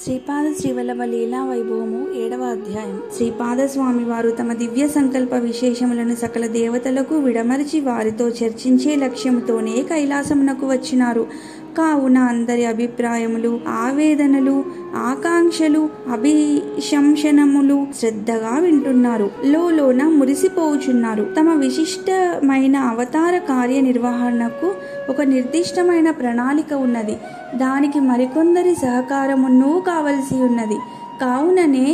శ్రీపాద శ్రీవల్లభ లీలా వైభవము 7వ అధ్యాయం. శ్రీపాద స్వామి వారు తమ దివ్య సంకల్ప విశేషములను సకల దేవతలకు విడమరిచి వారితో చర్చించే లక్ష్యముతోనే కైలాసమునకు వచ్చినారు. కావున అందరి అభిప్రాయములు, ఆవేదనలు, ఆకాంక్షలు, అభిశంసనములు శ్రద్ధగా వింటున్నారు. లోన మురిసిపోవుచున్నారు. తమ విశిష్టమైన అవతార కార్యనిర్వహణకు ఒక నిర్దిష్టమైన ప్రణాళిక ఉన్నది. దానికి మరికొందరి సహకారమును కావలసి ఉన్నది. కావుననే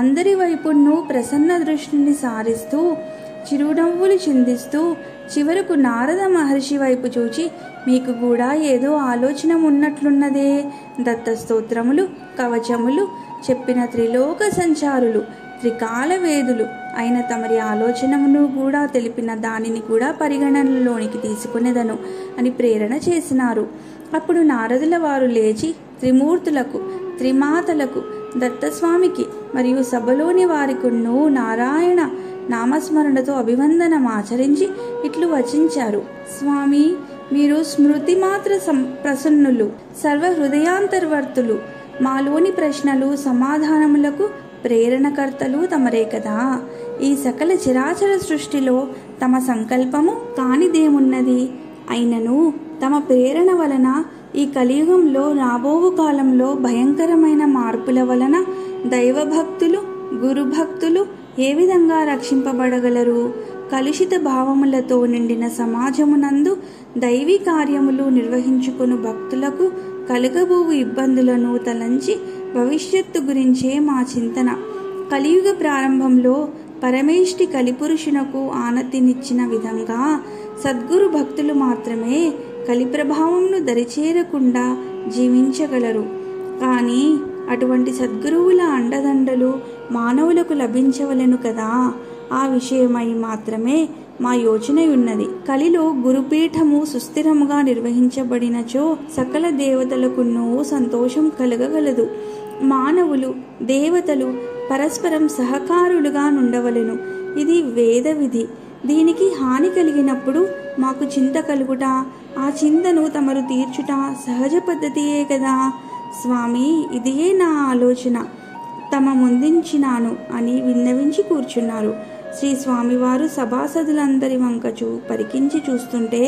అందరి వైపును ప్రసన్న దృష్టిని సారిస్తూ చిరునవ్వులు చిందిస్తూ చివరకు నారద మహర్షి వైపు చూచి, మీకు కూడా ఏదో ఆలోచన ఉన్నట్లున్నదే. దత్త స్తోత్రములు, కవచములు చెప్పిన త్రిలోక సంచారులు, త్రికాల వేదులు అయిన తమరి ఆలోచనమును కూడా తెలిపిన దానిని కూడా పరిగణనలోనికి తీసుకునేదను అని ప్రేరణ చేసినారు. అప్పుడు నారదుల వారు లేచి త్రిమూర్తులకు, త్రిమాతలకు, దత్తస్వామికి మరియు సభలోని వారికును నారాయణ నామస్మరణతో అభివందనం ఆచరించి ఇట్లు వచించారు. స్వామి, మీరు స్మృతి మాత్ర ప్రసన్నులు, సర్వ హృదయాంతర్వర్తులు. మాలోని ప్రశ్నలు సమాధానములకు ప్రేరణకర్తలు తమరే కదా. ఈ సకల చరాచర సృష్టిలో తమ సంకల్పము కానిదేమున్నది? అయినను తమ ప్రేరణ వలన ఈ కలియుగంలో రాబోవు కాలంలో భయంకరమైన మార్పుల వలన దైవభక్తులు, గురుభక్తులు ఏ విధంగా రక్షింపబడగలరు? కలుషిత భావములతో నిండిన సమాజమునందు దైవీ కార్యములు నిర్వహించుకుని భక్తులకు కలగబోవు ఇబ్బందులను తలంచి భవిష్యత్తు గురించే మా చింతన. కలియుగ ప్రారంభంలో పరమేష్టి కలిపురుషునకు ఆనతినిచ్చిన విధంగా సద్గురు భక్తులు మాత్రమే కలి ప్రభావంను దరిచేరకుండా జీవించగలరు. కానీ అటువంటి సద్గురువుల అండదండలు మానవులకు లభించవలెను కదా. ఆ విషయమై మాత్రమే మా యోచనయున్నది. కలిలో గురుపీఠము సుస్థిరముగా నిర్వహించబడినచో సకల దేవతలకును సంతోషం కలగగలదు. మానవులు, దేవతలు పరస్పరం సహకారులుగా నుండవలెను. ఇది వేద విధి. దీనికి హాని కలిగినప్పుడు మాకు చింత కలుగుట, ఆ చింతను తమరు తీర్చుట సహజ పద్ధతియే కదా. స్వామి, ఇదియే నా ఆలోచన తమ ముందుంచినాను అని విన్నవించి కూర్చున్నారు. శ్రీ స్వామివారు సభాసదులందరి వంకచు పరికించి చూస్తుంటే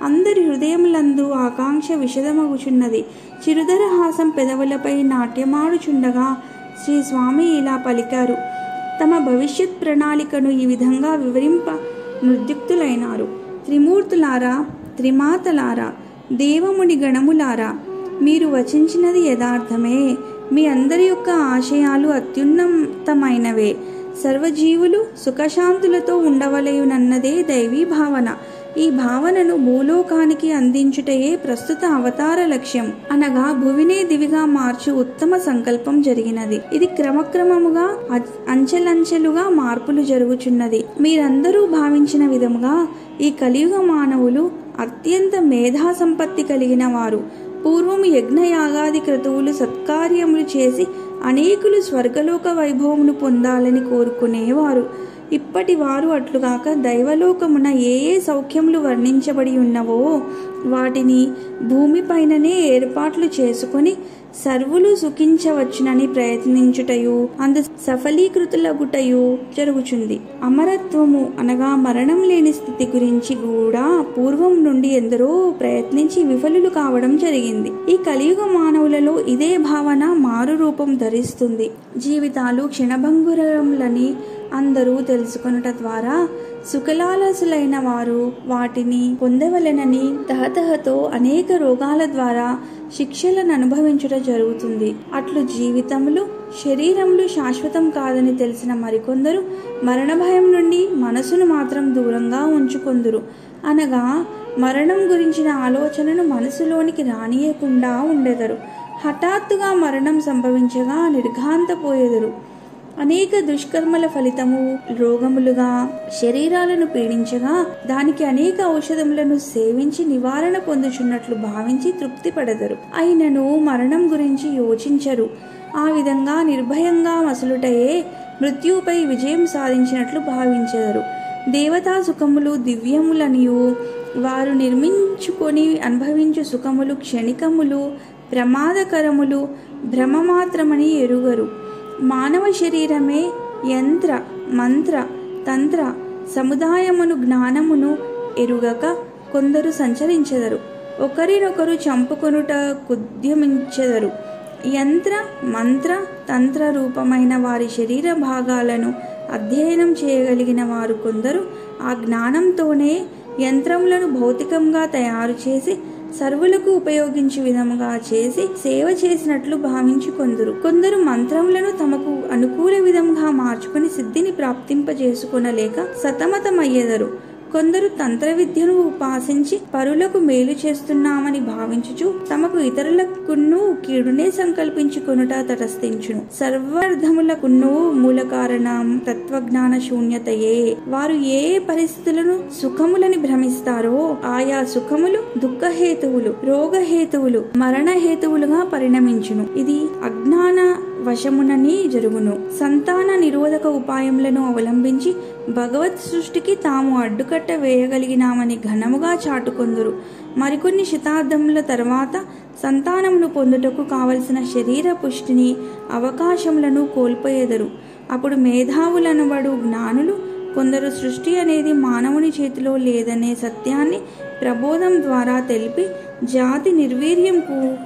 అందరి హృదయములందు ఆకాంక్ష విషదమగుచున్నది. చిరుధర హాసం పెదవులపై నాట్యమాడుచుండగా శ్రీ స్వామి ఇలా పలికారు. తమ భవిష్యత్ ప్రణాళికను ఈ విధంగా వివరింప నిర్యుక్తులైనారు. త్రిమూర్తులారా, త్రిమాతలారా, దేవముని గణములారా, మీరు వచించినది యథార్థమే. మీ అందరి యొక్క ఆశయాలు అత్యున్నతమైనవే. సర్వజీవులు సుఖశాంతులతో ఉండవలయునన్నదే దైవీ భావన. ఈ భావనను భూలోకానికి అందించుటయే ప్రస్తుత అవతార లక్ష్యం. అనగా భువినే దివిగా మార్చు ఉత్తమ సంకల్పం జరిగినది. ఇది క్రమక్రమముగా అంచెలంచెలుగా మార్పులు జరుగుచున్నది. మీరందరూ భావించిన విధముగా ఈ కలియుగ మానవులు అత్యంత మేధా సంపత్తి కలిగిన వారు. పూర్వము యజ్ఞయాగాది క్రతువులు సత్కార్యములు చేసి అనేకులు స్వర్గలోక వైభవమును పొందాలని కోరుకునేవారు. ఇప్పటి వారు అట్లుగాక దైవలోకమున ఏ ఏ సౌఖ్యములు వర్ణించబడి ఉన్నవో వాటిని భూమిపైననే ఏర్పాట్లు చేసుకొని సర్వులు సుఖించవచ్చునని ప్రయత్నించుటయు అందు సఫలీకృతులగుటయు జరుగుచుంది. అమరత్వము అనగా మరణం లేని స్థితి గురించి కూడా పూర్వం నుండి ఎందరో ప్రయత్నించి విఫలులు కావడం జరిగింది. ఈ కలియుగ మానవులలో ఇదే భావన మారు రూపం ధరిస్తుంది. జీవితాలు క్షణభంగురములని అందరూ తెలుసుకొనుట ద్వారా సుఖలాలసులైన వారు వాటిని పొందవలెనని తహతహతో అనేక రోగాల ద్వారా శిక్షలను అనుభవించుట జరుగుతుంది. అట్లు జీవితములు, శరీరములు శాశ్వతం కాదని తెలిసిన మరికొందరు మరణ భయం నుండి మనసును మాత్రం దూరంగా ఉంచుకొందురు. అనగా మరణం గురించిన ఆలోచనను మనసులోనికి రానియకుండా ఉండెదరు. హఠాత్తుగా మరణం సంభవించగా నిర్ఘాంతపోయెదరు. అనేక దుష్కర్మల ఫలితము రోగములుగా శరీరాలను పీడించగా దానికి అనేక ఔషధములను సేవించి నివారణ పొందుచున్నట్లు భావించి తృప్తి పడెదరు. అయినను మరణం గురించి యోచించరు. ఆ విధంగా నిర్భయంగా మసులుటయే మృత్యుపై విజయం సాధించినట్లు భావించెదరు. దేవతా సుఖములు దివ్యములనియు వారు నిర్మించుకొని అనుభవించు సుఖములు క్షణికములు, ప్రమాదకరములు భ్రమమాత్రమని ఎరుగరు. మానవ శరీరమే యంత్ర మంత్ర తంత్ర సముదాయమును జ్ఞానమును ఎరుగక కొందరు సంచరించెదరు. ఒకరినొకరు చంపుకొనుట కుద్యమించెదరు. యంత్ర మంత్ర తంత్ర రూపమైన వారి శరీర భాగాలను అధ్యయనం చేయగలిగిన వారు కొందరు ఆ జ్ఞానంతోనే యంత్రములను భౌతికంగా తయారు చేసి సర్వులకు ఉపయోగించే విధముగా చేసి సేవ చేసినట్లు భావించి కొందరు మంత్రములను తమకు అనుకూల విధంగా మార్చుకుని సిద్ధిని ప్రాప్తింపజేసుకొనలేక సతమతమయ్యెదరు. కొందరు తంత్ర విద్యను ఉపాసించి పరులకు మేలు చేస్తున్నామని భావించుచు తమకు ఇతరులకును కీడునే సంకల్పించుకొనుట తటస్థించును. సర్వార్థములకును మూల కారణం తత్వజ్ఞాన శూన్యతయే. వారు ఏ పరిస్థితులను సుఖములని భ్రమిస్తారో ఆయా సుఖములు దుఃఖహేతువులు, రోగహేతువులు, మరణహేతువులుగా పరిణమించును. ఇది అజ్ఞాన వశమునని జరుగును. సంతాన నిరోధక ఉపాయములను అవలంబించి భగవత్ సృష్టికి తాము అడ్డుకట్ట వేయగలిగినామని ఘనముగా చాటుకొందురు. మరికొన్ని శతాబ్దముల తర్వాత సంతానమును పొందుటకు కావలసిన శరీర పుష్టిని అవకాశములను కోల్పోయేదరు. అప్పుడు మేధావులనబడు జ్ఞానులు కొందరు సృష్టి అనేది మానవుని చేతిలో లేదనే సత్యాన్ని ప్రబోధం ద్వారా తెలిపి జాతి నిర్వీర్యం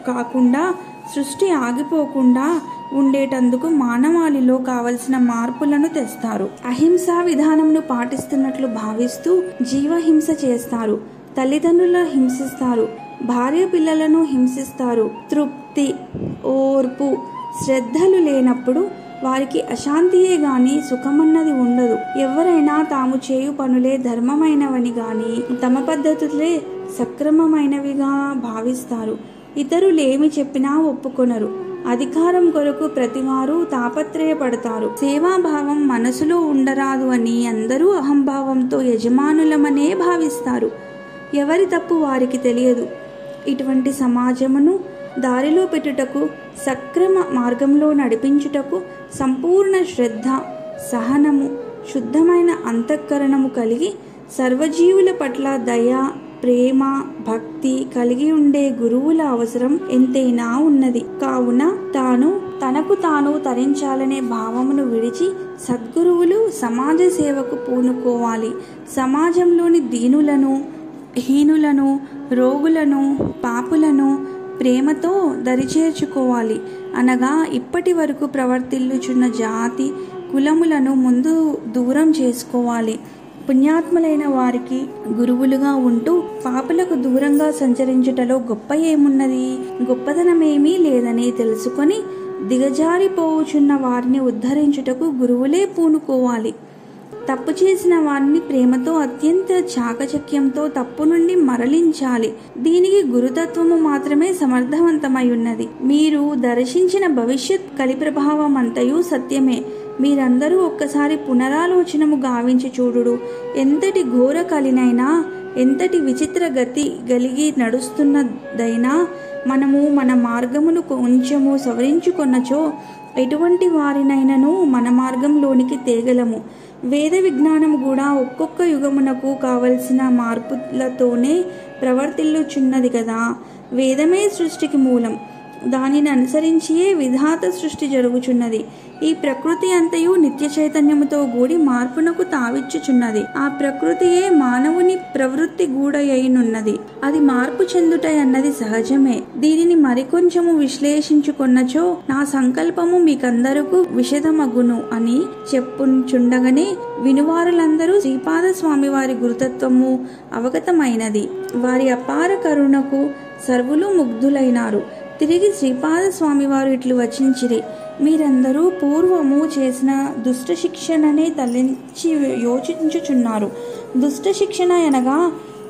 కాకుండా సృష్టి ఆగిపోకుండా ఉండేటందుకు మానవాళిలో కావలసిన మార్పులను తెస్తారు. అహింసా విధానంను పాటిస్తున్నట్లు భావిస్తూ జీవహింస చేస్తారు. తల్లిదండ్రులను హింసిస్తారు. భార్య పిల్లలను హింసిస్తారు. తృప్తి, ఓర్పు, శ్రద్ధలు లేనప్పుడు వారికి అశాంతియే గాని సుఖమన్నది ఉండదు. ఎవరైనా తాము చేయు పనులే ధర్మమైనవని గాని తమ పద్ధతులే సక్రమమైనవిగా భావిస్తారు. ఇతరులేమి చెప్పినా ఒప్పుకొనరు. అధికారం కొరకు ప్రతివారు తాపత్రయపడతారు. సేవాభావం మనసులో ఉండరాదు అని అందరూ అహంభావంతో యజమానులమనే భావిస్తారు. ఎవరి తప్పు వారికి తెలియదు. ఇటువంటి సమాజమును దారిలో పెట్టుటకు, సక్రమ మార్గంలో నడిపించుటకు సంపూర్ణ శ్రద్ధ, సహనము, శుద్ధమైన అంతఃకరణము కలిగి సర్వజీవుల పట్ల దయ, ప్రేమ, భక్తి కలిగి ఉండే గురువుల అవసరం ఎంతైనా ఉన్నది. కావున తనకు తాను తరించాలనే భావమును విడిచి సద్గురువులు సమాజ సేవకు పూనుకోవాలి. సమాజంలోని దీనులను, హీనులను, రోగులను, పాపులను ప్రేమతో దరిచేర్చుకోవాలి. అనగా ఇప్పటి వరకు ప్రవర్తిల్లుచున్న జాతి కులములను ముందు దూరం చేసుకోవాలి. పుణ్యాత్ములైన వారికి గురువులుగా ఉంటూ పాపులకు దూరంగా సంచరించుటలో గొప్ప ఏమున్నది? గొప్పదనమేమీ లేదని తెలుసుకొని దిగజారిపోవుచున్న వారిని ఉద్ధరించుటకు గురువులే పూనుకోవాలి. తప్పు చేసిన వారిని ప్రేమతో, అత్యంత చాకచక్యంతో తప్పు నుండి మరలించాలి. దీనికి గురుతత్వము మాత్రమే సమర్థవంతమై ఉన్నది. మీరు దర్శించిన భవిష్యత్ కలి ప్రభావం అంతయు సత్యమే. మీరందరూ ఒక్కసారి పునరాలోచనము గావించి చూడుడు. ఎంతటి ఘోర కలినైనా, ఎంతటి విచిత్ర గతి గలిగి నడుస్తున్నదైనా మనము మన మార్గమును కొంచెము సవరించుకొన్నచో ఎటువంటి వారినైనను మన మార్గంలోనికి తేగలము. వేద విజ్ఞానము కూడా ఒక్కొక్క యుగమునకు కావలసిన మార్పులతోనే ప్రవర్తిల్లుచున్నది కదా. వేదమే సృష్టికి మూలం. దానిని అనుసరించియే విధాత సృష్టి జరుగుచున్నది. ఈ ప్రకృతి అంతయు నిత్య చైతన్యముతో కూడి మార్పునకు తావిచ్చుచున్నది. ఆ ప్రకృతియే మానవుని ప్రవృత్తి గూడయైనున్నది. అది మార్పు చెందుటయన్నది సహజమే. దీనిని మరికొంచెము విశ్లేషించుకొన్నచో నా సంకల్పము మీకందరకు విషదమగును అని చెప్పుచుండగానే వినువారులందరూ శ్రీపాద స్వామి వారి గురుతత్వము అవగతమైనది. వారి అపార కరుణకు సర్వులు ముగ్ధులైనారు. తిరిగి శ్రీపాద స్వామి వారు ఇట్లు వచించిరి: మీరందరూ పూర్వము చేసిన దుష్ట శిక్షణనే తలంచి యోచించుచున్నారు. దుష్ట శిక్షణ అనగా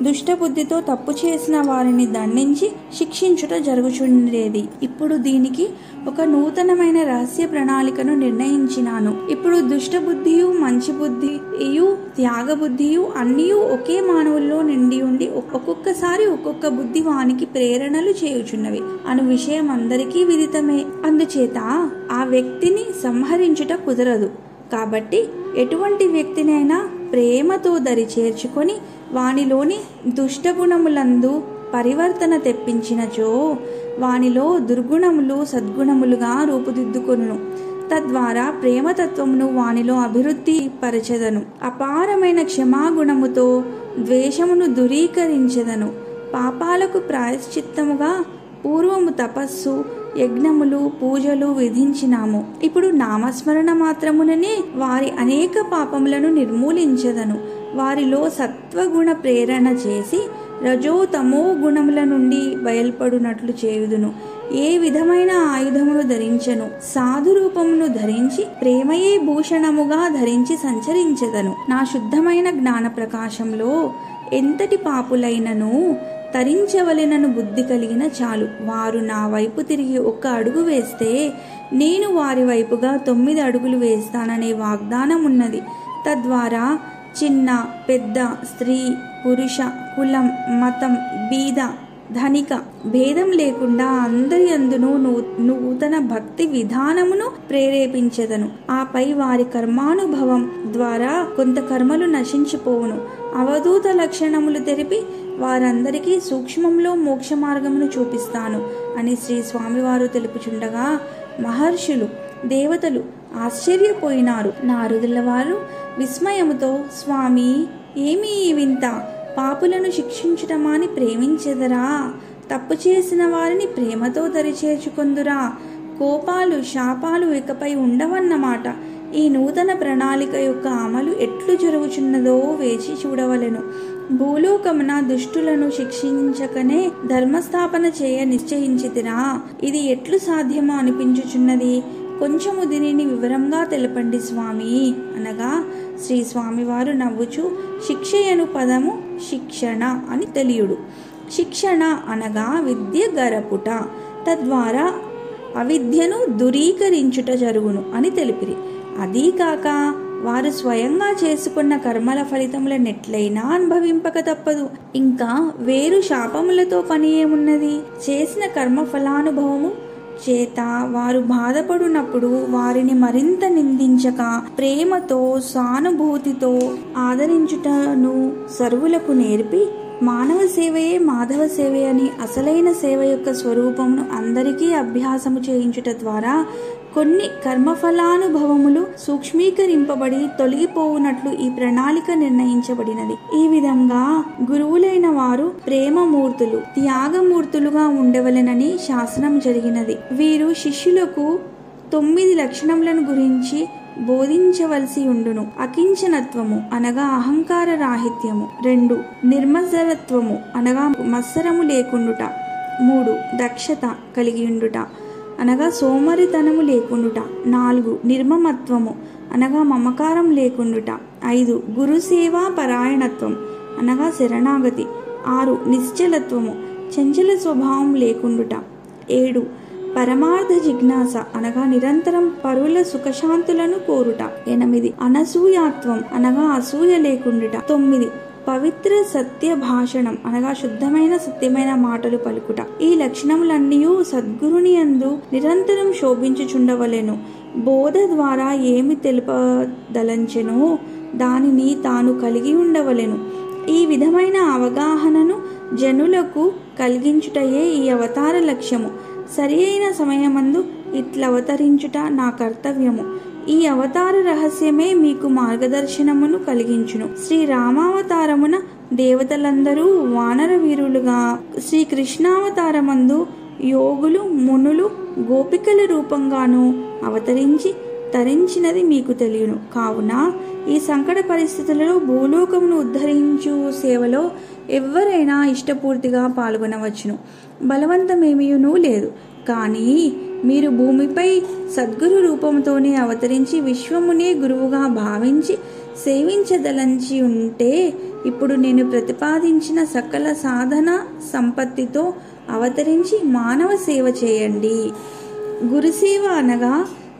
దుష్ట బుద్ధితో తప్పు చేసిన వారిని దండించి శిక్షించుట జరుగుచుండేది. ఇప్పుడు దీనికి ఒక నూతనమైన రహస్య ప్రణాళికను నిర్ణయించినాను. ఇప్పుడు దుష్ట బుద్ధియు, మంచి బుద్ధియు, త్యాగ బుద్ధియు అన్నీ ఒకే మానవుల్లో నిండి ఉండి ఒక్కొక్కసారి ఒక్కొక్క బుద్ధి వానికి ప్రేరణలు చేయుచున్నవి అను విషయం అందరికీ విదితమే. అందుచేత ఆ వ్యక్తిని సంహరించుట కుదరదు. కాబట్టి ఎటువంటి వ్యక్తినైనా ప్రేమతో దరి చేర్చుకొని వానిలోని దుష్టగుణములందు పరివర్తన తెప్పించినచో వానిలో దుర్గుణములు సద్గుణములుగా రూపుదిద్దుకొనును. తద్వారా ప్రేమతత్వమును వానిలో అభివృద్ధి పరచెదను. అపారమైన క్షమాగుణముతో ద్వేషమును దూరీకరించెదను. పాపాలకు ప్రాయశ్చిత్తముగా పూర్వము తపస్సు, యజ్ఞములు, పూజలు విధించినాము. ఇప్పుడు నామస్మరణ మాత్రముననే వారి అనేక పాపములను నిర్మూలించెదను. వారిలో సత్వగుణ ప్రేరణ చేసి రజో తమో గుణముల నుండి బయల్పడునట్లు చేయుదును. ఏ విధమైన ఆయుధమును ధరించెను, సాధు రూపమును ధరించి ప్రేమయే భూషణముగా ధరించి సంచరించెదను. నా శుద్ధమైన జ్ఞాన ప్రకాశంలో ఎంతటి పాపులైనను తరించవలెనను బుద్ధి కలిగిన చాలు. వారు నా వైపు తిరిగి 1 అడుగు వేస్తే నేను వారి వైపుగా 9 అడుగులు వేస్తాననే వాగ్దానం ఉన్నది. తద్వారా చిన్న పెద్ద, స్త్రీ పురుష, కులం, మతం, బీద ధనిక భేదం లేకుండా అందరి అందును నూతన భక్తి విధానమును ప్రేరేపించెదను. ఆపై వారి కర్మానుభవం ద్వారా కొంత కర్మలు నశించిపోవును. అవధూత లక్షణములు తెలిపి వారందరికీ సూక్ష్మంలో మోక్ష మార్గమును చూపిస్తాను అని శ్రీ స్వామివారు తెలుపుచుండగా మహర్షులు, దేవతలు ఆశ్చర్యపోయినారు. నారదుల వారు విస్మయముతో, స్వామి, ఏమీ ఈ వింత? పాపులను శిక్షించటమాని ప్రేమించెదరా? తప్పు చేసిన వారిని ప్రేమతో దరిచేర్చుకొందురా? కోపాలు, శాపాలు ఇకపై ఉండవన్నమాట. ఈ నూతన ప్రణాళిక యొక్క అమలు ఎట్లు జరుగుచున్నదో వేచి చూడవలెను. భూలోకమున దుష్టులను శిక్షించకనే ధర్మస్థాపన చేయ నిశ్చయించితిరా? ఇది ఎట్లు సాధ్యమో అనిపించుచున్నది. కొంచెము దీనిని వివరంగా తెలపండి స్వామి అనగా శ్రీ స్వామివారు నవ్వుచు, శిక్షయను పదము శిక్షణ అని తెలియుడు. శిక్షణ అనగా విద్య గరపుట, తద్వారా అవిద్యను దూరీకరించుట జరుగును అని తెలిపిరి. అదీ కాక వారు స్వయంగా చేసుకున్న కర్మల ఫలితములనెట్లయినా అనుభవింపక తప్పదు. ఇంకా వేరు శాపములతో పని ఏమున్నది? చేసిన కర్మ ఫలానుభవము చేత వారు బాధపడునప్పుడు వారిని మరింత నిందించక ప్రేమతో, సానుభూతితో ఆదరించుటను సర్వులకు నేర్పి మానవ సేవయే మాధవ సేవే అని అసలైన సేవ యొక్క స్వరూపమును అందరికీ అభ్యాసము చేయించుట ద్వారా కొన్ని కర్మఫలానుభవములు సూక్ష్మీకరింపబడి తొలగిపోవునట్లు ఈ ప్రణాళిక నిర్ణయించబడినది. ఈ విధంగా గురువులైన వారు ప్రేమమూర్తులు, త్యాగమూర్తులుగా ఉండవలెనని శాసనం జరిగినది. వీరు శిష్యులకు 9 లక్షణములను గురించి బోధించవలసి ఉండును. అకించనత్వము అనగా అహంకార రాహిత్యము. 2 నిర్మత్సరత్వము అనగా మత్సరము లేకుండుట. 3 దక్షత కలిగి ఉండుట అనగా సోమరితనము లేకుండుట. 4 నిర్మమత్వము అనగా మమకారం లేకుండుట. 5 గురుసేవా పరాయణత్వం అనగా శరణాగతి. 6 నిశ్చలత్వము చంచల స్వభావం లేకుండుట. 7 పరమార్థ జిజ్ఞాస అనగా నిరంతరం పరుల సుఖశాంతులను కోరుట. 8 అనసూయాత్వం అనగా అసూయ లేకుండుట. 9 పవిత్ర సత్య భాషణం అనగా శుద్ధమైన సత్యమైన మాటలు పలుకుట. ఈ లక్షణములన్నీ సద్గురుని యందు నిరంతరం శోభించుచుండవలెను. బోధ ద్వారా ఏమి తెలుపదలంచెనో దానిని తాను కలిగి ఉండవలెను. ఈ విధమైన అవగాహనను జనులకు కలిగించుటయే ఈ అవతార లక్ష్యము. సరి అయిన సమయమందు ఇట్లవతరించుట నా కర్తవ్యము. ఈ అవతార రహస్యమే మీకు మార్గదర్శనమును కలిగించును. శ్రీ రామావతారమున దేవతలందరూ వానర వీరులుగా, శ్రీకృష్ణావతారమందు యోగులు, మునులు, గోపికల రూపంగాను అవతరించి తరించినది మీకు తెలియను. కావున ఈ సంకట పరిస్థితులలో భూలోకమును ఉద్ధరించు సేవలో ఎవరైనా ఇష్టపూర్తిగా పాల్గొనవచ్చును. బలవంతమేమీనూ లేదు. కానీ మీరు భూమిపై సద్గురు రూపంతోనే అవతరించి విశ్వమునే గురువుగా భావించి సేవించదలంచి ఉంటే ఇప్పుడు నేను ప్రతిపాదించిన సకల సాధన సంపత్తితో అవతరించి మానవ సేవ చేయండి. గురుసేవ అనగా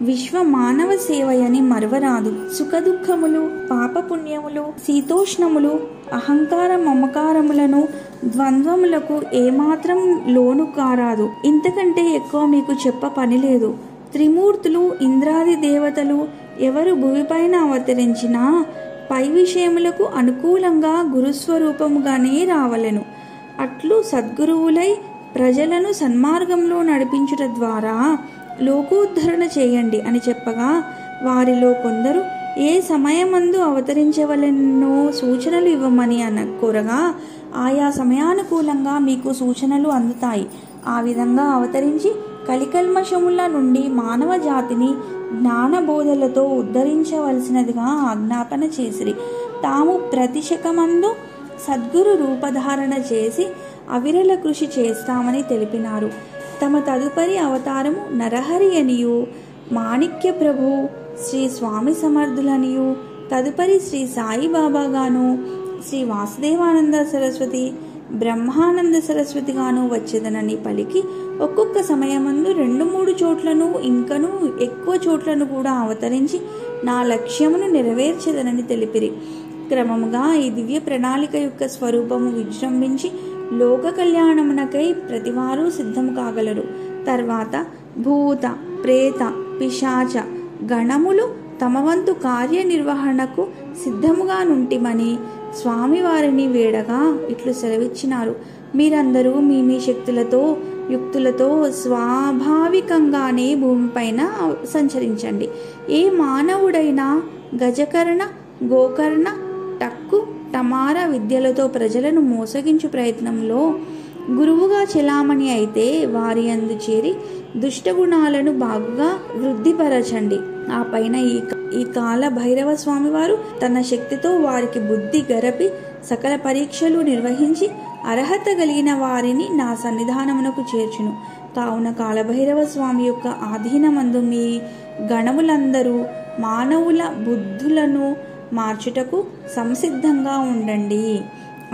విశ్వ మానవ సేవయని మరవరాదు. సుఖదుఖములు, పాపపుణ్యములు, శీతోష్ణములు, అహంకార మమకారములను, ద్వంద్వములకు ఏమాత్రం లోను కారాదు. ఇంతకంటే ఎక్కువ మీకు చెప్ప పని లేదు. త్రిమూర్తులు, ఇంద్రాది దేవతలు ఎవరు భూమిపైన అవతరించినా పై విషయములకు అనుకూలంగా గురుస్వరూపముగానే రావలెను. అట్లు సద్గురువులై ప్రజలను సన్మార్గంలో నడిపించుట ద్వారా లోకోద్ధరణ చేయండి అని చెప్పగా, వారిలో కొందరు ఏ సమయమందు అవతరించవలెనో సూచనలు ఇవ్వమని కోరగా, ఆయా సమయానుకూలంగా మీకు సూచనలు అందుతాయి. ఆ విధంగా అవతరించి కలికల్మషముల నుండి మానవ జాతిని జ్ఞానబోధలతో ఉద్ధరించవలసినదిగా ఆజ్ఞాపన చేసిరి. తాము ప్రతిశకమందు సద్గురు రూపధారణ చేసి అవిరల కృషి చేస్తామని తెలిపినారు. తమ తదుపరి అవతారము నరహరి అనియు, మాణిక్య ప్రభు, శ్రీ స్వామి సమర్థులనియు, తదుపరి శ్రీ సాయిబాబాగాను, శ్రీ వాసుదేవానంద సరస్వతి, బ్రహ్మానంద సరస్వతిగాను వచ్చేదనని పలికి, ఒక్కొక్క సమయమందు 2-3 చోట్లను ఇంకను ఎక్కువ చోట్లను కూడా అవతరించి నా లక్ష్యమును నెరవేర్చేదనని తెలిపిరి. క్రమముగా ఈ దివ్య ప్రణాళిక యొక్క స్వరూపము విజృంభించి లోక కళ్యాణమునకై ప్రతివారు సిద్ధము కాగలరు. తర్వాత భూత, ప్రేత, పిశాచ గణములు తమ వంతు కార్యనిర్వహణకు సిద్ధముగా నుంటిమని స్వామివారిని వేడగా ఇట్లు సెలవిచ్చినారు. మీరందరూ మీ మీ శక్తులతో యుక్తులతో స్వాభావికంగానే భూమిపైన సంచరించండి. ఏ మానవుడైనా గజకర్ణ, గోకర్ణ, టక్కు, టమార విద్యలతో ప్రజలను మోసగించు ప్రయత్నంలో గురువుగా చెలామణి అయితే వారి యందు చేరి దుష్టగుణాలను బాగుగా వృద్ధిపరచండి. ఆ పైన ఈ కాల భైరవ స్వామి వారు తన శక్తితో వారికి బుద్ధి గరపి సకల పరీక్షలు నిర్వహించి అర్హత కలిగిన వారిని నా సన్నిధానమునకు చేర్చును. కావున కాలభైరవ స్వామి యొక్క ఆధీనమందు మీ గణములందరూ మానవుల బుద్ధులను మార్చుటకు సంసిద్ధంగా ఉండండి.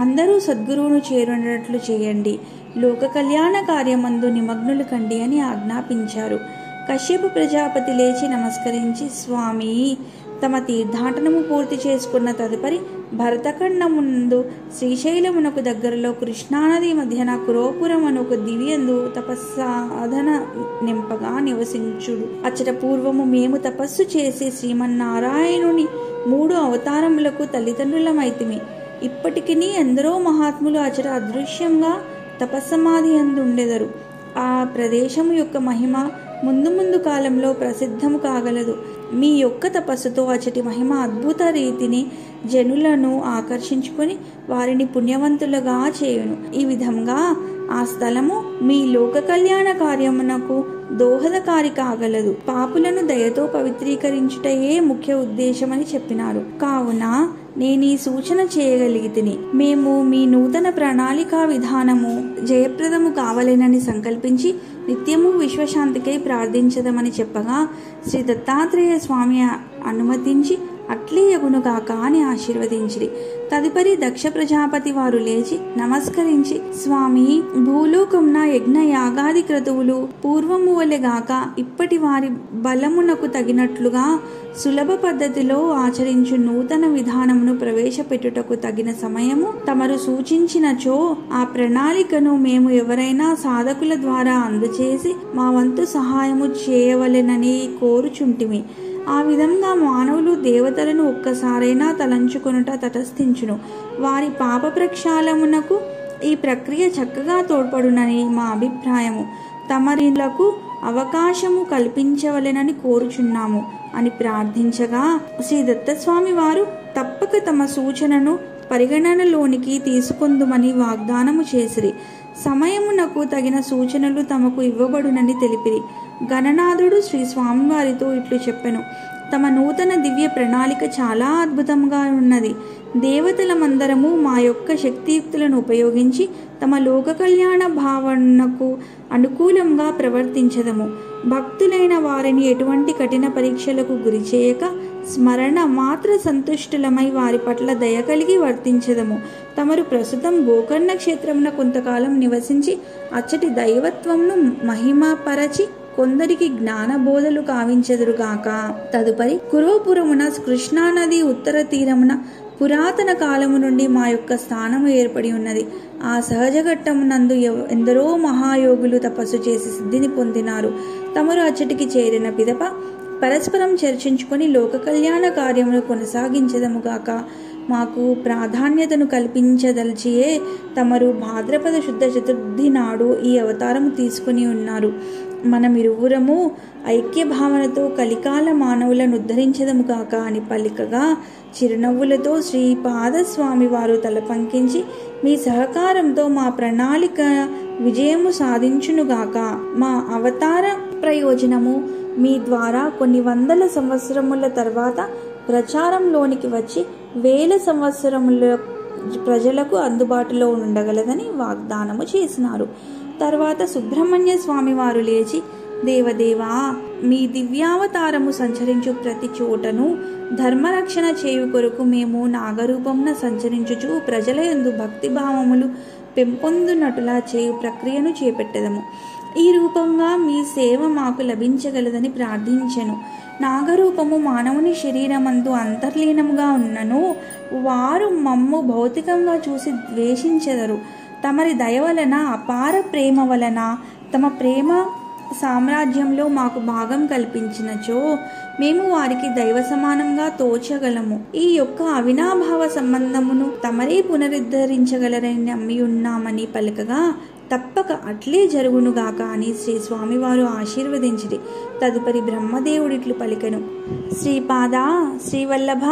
అందరూ సద్గురువును చేరునట్లు చేయండి. లోక కళ్యాణ కార్యమందు నిమగ్నులు కండి అని ఆజ్ఞాపించారు. కశ్యప ప్రజాపతి లేచి నమస్కరించి, స్వామి, తమ తీర్థాటనము పూర్తి చేసుకున్న తదుపరి భరతఖండముందు శ్రీశైలమునకు దగ్గరలో కృష్ణానది మధ్యన కురోపురమునకు దివ్యందు తపస్సాధన నింపగా నివసించుడు. అచ్చట పూర్వము మేము తపస్సు చేసి శ్రీమన్నారాయణుని 3 అవతారములకు తల్లిదండ్రులమైతిమి. ఇప్పటికి ఎందరో మహాత్ములు అచట అదృశ్యంగా తపస్సమాధి అందుండెదరు. ఆ ప్రదేశము యొక్క మహిమ ముందు ముందు కాలంలో ప్రసిద్ధము కాగలదు. మీ యొక్క తపస్సుతో అచటి మహిమ అద్భుత రీతిని జనులను ఆకర్షించుకొని వారిని పుణ్యవంతులుగా చేయును. ఈ విధంగా ఆ స్థలము మీ లోక కళ్యాణ కార్యమునకు దోహదకారి కాగలదు. పాపులను దయతో పవిత్రీకరించుటయే ముఖ్య ఉద్దేశమని చెప్పినారు. కావున నేను ఈ సూచన చేయగలిగితిని. మేము మీ నూతన ప్రణాళికా విధానము జయప్రదము కావాలేనని సంకల్పించి నిత్యము విశ్వశాంతికై ప్రార్థించదమని చెప్పగా, శ్రీ దత్తాత్రేయ స్వామి అనుమతించి అట్లే యగునుగాక అని ఆశీర్వదించిరి. తదుపరి దక్ష ప్రజాపతి వారు లేచి నమస్కరించి, స్వామి, భూలోకమున యజ్ఞ యాగాది క్రతువులు పూర్వము వలెగాక ఇప్పటి వారి బలమునకు తగినట్లుగా సులభ పద్ధతిలో ఆచరించు నూతన విధానమును ప్రవేశపెట్టుటకు తగిన సమయము తమరు సూచించినచో ఆ ప్రణాళికను మేము ఎవరైనా సాధకుల ద్వారా అందచేసి మా వంతు సహాయము చేయవలెనని కోరుచుంటిమి. ఆ విధంగా మానవులు దేవతలను ఒక్కసారైనా తలంచుకొనుట తటస్థించును. వారి పాప ప్రక్షాళమునకు ఈ ప్రక్రియ చక్కగా తోడ్పడునని మా అభిప్రాయము. తమరిలకు అవకాశము కల్పించవలెనని కోరుచున్నాము అని ప్రార్థించగా, శ్రీ దత్తస్వామి వారు తప్పక తమ సూచనను పరిగణనలోనికి తీసుకొందుమని వాగ్దానము చేసిరి. సమయమునకు తగిన సూచనలు తమకు ఇవ్వబడునని తెలిపిరి. గణనాథుడు శ్రీ స్వామివారితో ఇట్లు చెప్పెను, తమ నూతన దివ్య ప్రణాళిక చాలా అద్భుతంగా ఉన్నది. దేవతలమందరము మా యొక్క శక్తియుక్తులను ఉపయోగించి తమ లోక కళ్యాణ భావనకు అనుకూలంగా ప్రవర్తించదము. భక్తులైన వారిని ఎటువంటి కఠిన పరీక్షలకు గురి చేయక స్మరణ మాత్ర సంతుష్టులమై వారి పట్ల దయ కలిగి వర్తించదము. తమరు ప్రస్తుతం గోకర్ణ క్షేత్రమున కొంతకాలం నివసించి అచ్చటి దైవత్వంను మహిమపరచి కొందరికి జ్ఞానబోధలు కావించెదరుగాక. తదుపరి కురోపురమున కృష్ణానది ఉత్తర తీరమున పురాతన కాలము నుండి మా యొక్క స్థానము ఏర్పడి ఉన్నది. ఆ సహజ ఘట్టమునందు ఎందరో మహాయోగులు తపస్సు చేసి సిద్ధిని పొందినారు. తమరు అచ్చటికి చేరిన పిదప పరస్పరం చర్చించుకొని లోక కళ్యాణ కార్యమును కొనసాగించదముగాక. మాకు ప్రాధాన్యతను కల్పించదలిచియే తమరు భాద్రపద శుద్ధ చతుర్థి నాడు ఈ అవతారము తీసుకుని ఉన్నారు. మనమిరువురము ఐక్య భావనతో కలికాల మానవులను ఉద్ధరించదము కాక అని పలికగా చిరునవ్వులతో శ్రీపాదస్వామి వారు తల పంకించి, మీ సహకారంతో మా ప్రణాళిక విజయము సాధించునుగాక. మా అవతార ప్రయోజనము మీ ద్వారా కొన్ని వందల సంవత్సరముల తర్వాత ప్రచారంలోనికి వచ్చి వేల సంవత్సరముల ప్రజలకు అందుబాటులో ఉండగలదని వాగ్దానము చేసినారు. తర్వాత సుబ్రహ్మణ్య స్వామి వారు లేచి, దేవదేవా, మీ దివ్యావతారము సంచరించు ప్రతి చోటను ధర్మరక్షణ చేయు కొరకు మేము నాగరూపమున సంచరించుచు ప్రజల యందు భక్తిభావములు పెంపొందునటులా చేయు ప్రక్రియను చేపట్టెదము. ఈ రూపంగా మీ సేవ మాకు లభించగలదని ప్రార్థించెను. నాగరూపము మానవుని శరీరమందు అంతర్లీనముగా ఉన్నను వారు మమ్ము భౌతికంగా చూసి ద్వేషించెదరు. తమరి దయ వలన, అపార ప్రేమ వలన తమ ప్రేమ సామ్రాజ్యంలో మాకు భాగం కల్పించినచో మేము వారికి దైవ సమానంగా తోచగలము. ఈ యొక్క అవినాభావ సంబంధమును తమరే పునరుద్ధరించగలరని నమ్మి ఉన్నామని పలకగా, తప్పక అట్లే జరుగునుగాక అని శ్రీ స్వామివారు ఆశీర్వదించిరి. తదుపరి బ్రహ్మదేవుడిట్లు పలికెను, శ్రీపాద, శ్రీవల్లభ,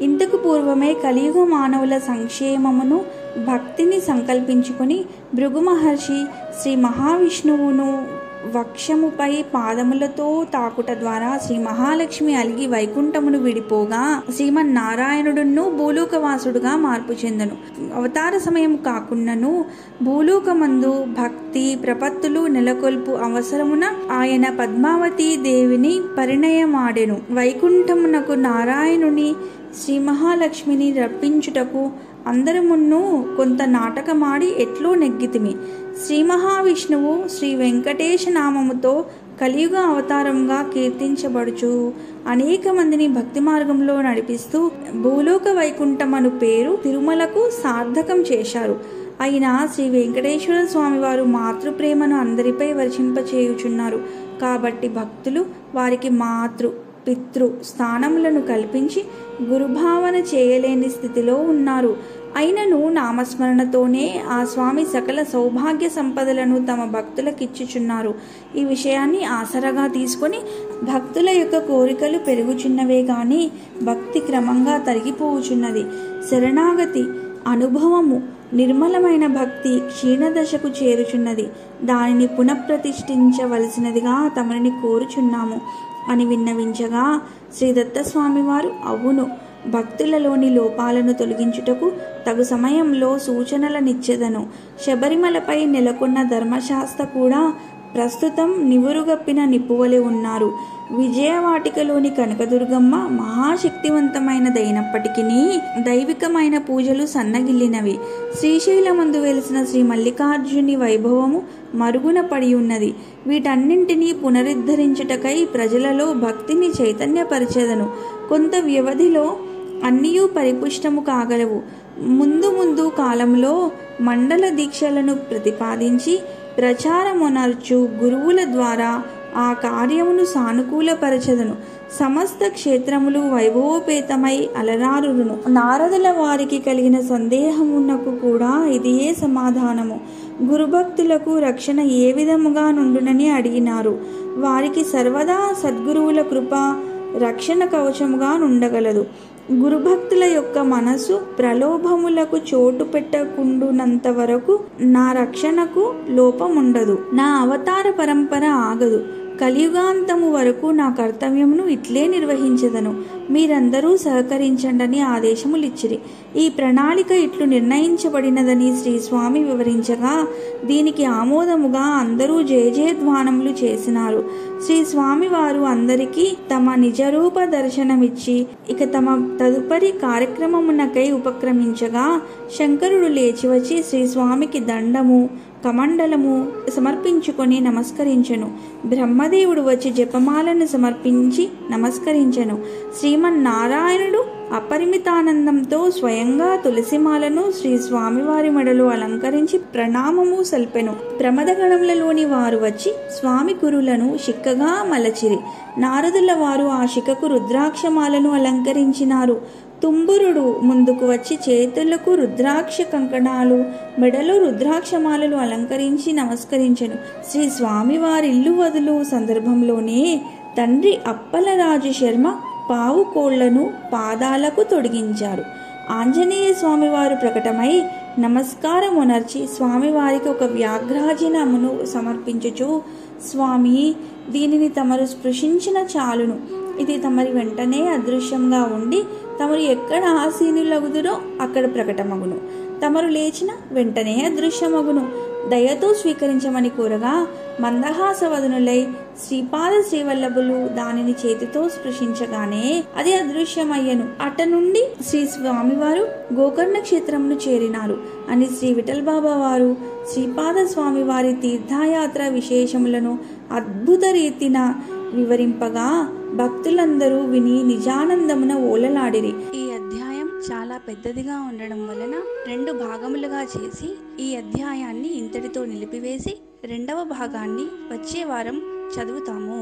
ఇంతకు పూర్వమే కలియుగ మానవుల సంక్షేమమును భక్తిని సంకల్పించుకొని భృగు మహర్షి శ్రీ మహావిష్ణువును వక్షముపై పాదములతో తాకుట ద్వారా శ్రీ మహాలక్ష్మి అలిగి వైకుంఠమును విడిపోగా శ్రీమన్నారాయణుడును భూలోకవాసుడుగా మార్పు చెందను. అవతార సమయం కాకుండాను భూలోకమందు భక్తి ప్రపత్తులు నెలకొల్పు అవసరమున ఆయన పద్మావతీ దేవిని పరిణయమాడెను. వైకుంఠమునకు నారాయణుని శ్రీ మహాలక్ష్మిని రప్పించుటకు అందరమును కొంత నాటకమాడి ఎట్లో నెగ్గితిమి. శ్రీ మహావిష్ణువు శ్రీ వెంకటేశ నామముతో కలియుగ అవతారంగా కీర్తించబడుచు అనేక మందిని భక్తి మార్గంలో నడిపిస్తూ భూలోక వైకుంఠం అను పేరు తిరుమలకు సార్థకం చేశారు. అయినా శ్రీ వెంకటేశ్వర స్వామి వారు మాతృప్రేమను అందరిపై వర్షింపచేయుచున్నారు. కాబట్టి భక్తులు వారికి మాతృ పితృ స్థానములను కల్పించి గురుభావన చేయలేని స్థితిలో ఉన్నారు. అయినను నామస్మరణతోనే ఆ స్వామి సకల సౌభాగ్య సంపదలను తమ భక్తులకిచ్చుచున్నారు. ఈ విషయాన్ని ఆసరగా తీసుకొని భక్తుల యొక్క కోరికలు పెరుగుచున్నవే గాని భక్తి క్రమంగా తరిగిపోవుచున్నది. శరణాగతి అనుభవము నిర్మలమైన భక్తి క్షీణదశకు చేరుచున్నది. దానిని పునఃప్రతిష్ఠించవలసినదిగా తమని కోరుచున్నాము అని విన్నవించగా శ్రీ దత్తస్వామి వారు, అవును, భక్తులలోని లోపాలను తొలగించుటకు తగు సమయంలో సూచనలనిచ్చెదను. శబరిమలపై నెలకొన్న ధర్మశాస్త్ర కూడా ప్రస్తుతం నివురుగప్పిన నిప్పువలే ఉన్నారు. విజయవాటికలోని కనకదుర్గమ్మ మహాశక్తివంతమైనదైనప్పటికీ దైవికమైన పూజలు సన్నగిల్లినవి. శ్రీశైలమందు వెలిసిన శ్రీ మల్లికార్జుని వైభవము మరుగున పడి ఉన్నది. వీటన్నింటినీ పునరుద్ధరించుటకై ప్రజలలో భక్తిని చైతన్యపరిచెదను. కొంత వ్యవధిలో అన్నీయూ పరిపుష్టము కాగలవు. ముందు కాలంలో మండల దీక్షలను ప్రతిపాదించి ప్రచారమునర్చు గురువుల ద్వారా ఆ కార్యమును సానుకూలపరచెదను. సమస్త క్షేత్రములు వైభవోపేతమై అలరారును. నారదుల వారికి కలిగిన సందేహమునకు కూడా ఇదియే సమాధానము. గురుభక్తులకు రక్షణ ఏ విధముగా నుండునని అడిగినారు. వారికి సర్వదా సద్గురువుల కృప రక్షణ కవచముగా నుండగలదు. గురుభక్తుల యొక్క మనసు ప్రలోభములకు చోటు పెట్టకుండునంత వరకు నా రక్షణకు లోపముండదు. నా అవతార పరంపర ఆగదు. కలియుగాంతము వరకు నా కర్తవ్యమును ఇట్లే నిర్వహించదను. మీరందరూ సహకరించండని ఆదేశములిచ్చిరి. ఈ ప్రణాళిక ఇట్లు నిర్ణయించబడినదని శ్రీ స్వామి వివరించగా దీనికి ఆమోదముగా అందరూ జయజయధ్వానములు చేసినారు. శ్రీ స్వామి వారు అందరికీ తమ నిజరూప దర్శనమిచ్చి ఇక తమ తదుపరి కార్యక్రమమునకై ఉపక్రమించగా శంకరుడు లేచి వచ్చి శ్రీ స్వామికి దండము కమండలము సమర్పించుకొని నమస్కరించెను. బ్రహ్మదేవుడు వచ్చి జపమాలను సమర్పించి నమస్కరించెను. శ్రీమన్నారాయణుడు అపరిమితానందంతో స్వయంగా తులసిమాలను శ్రీ స్వామివారి మెడలో అలంకరించి ప్రణామము సల్పెను. ప్రమదగణములలోని వారు వచ్చి స్వామి కురులను శిక్కగా మలచిరి. నారదుల వారు ఆ శిఖకు రుద్రాక్షమాలను అలంకరించినారు. తుంబురుడు ముందుకు వచ్చి చేతులకు రుద్రాక్ష కంకణాలు, మెడలో రుద్రాక్షమాలలు అలంకరించి నమస్కరించెను. శ్రీ స్వామివారి ఇల్లు వదులు సందర్భంలోనే తండ్రి అప్పలరాజు శర్మ పావు కోళ్లను పాదాలకు తొడిగించారు. ఆంజనేయ స్వామివారు ప్రకటమై నమస్కారమునర్చి స్వామివారికి ఒక వ్యాఘ్రాజినమును సమర్పించుచు, స్వామి, దీనిని తమరు స్పృశించిన చాలును. ఇది తమరి వెంటనే అదృశ్యంగా ఉండి తమరు ఎక్కడ ఆసీనులగుదురో అక్కడ ప్రకటమగును. తమరు లేచిన వెంటనే అదృశ్యమగును. దయతో స్వీకరించమని కోరగా మందహాసవదనులై శ్రీపాద శ్రీవల్లభులు దానిని చేతితో స్పృశించగానే అది అదృశ్యమయ్యను. అట నుండి శ్రీ స్వామివారు గోకర్ణ క్షేత్రమును చేరినారు అని శ్రీ విఠల్ బాబా వారు శ్రీపాద స్వామివారి తీర్థయాత్ర విశేషములను అద్భుత రీతిన వివరింపగా భక్తులందరూ విని నిజానందమున ఓలలాడిరి. ఈ అధ్యాయం చాలా పెద్దదిగా ఉండడం వలన 2 భాగములుగా చేసి ఈ అధ్యాయాన్ని ఇంతటితో నిలిపివేసి 2వ భాగాన్ని వచ్చే వారం చదువుతాము.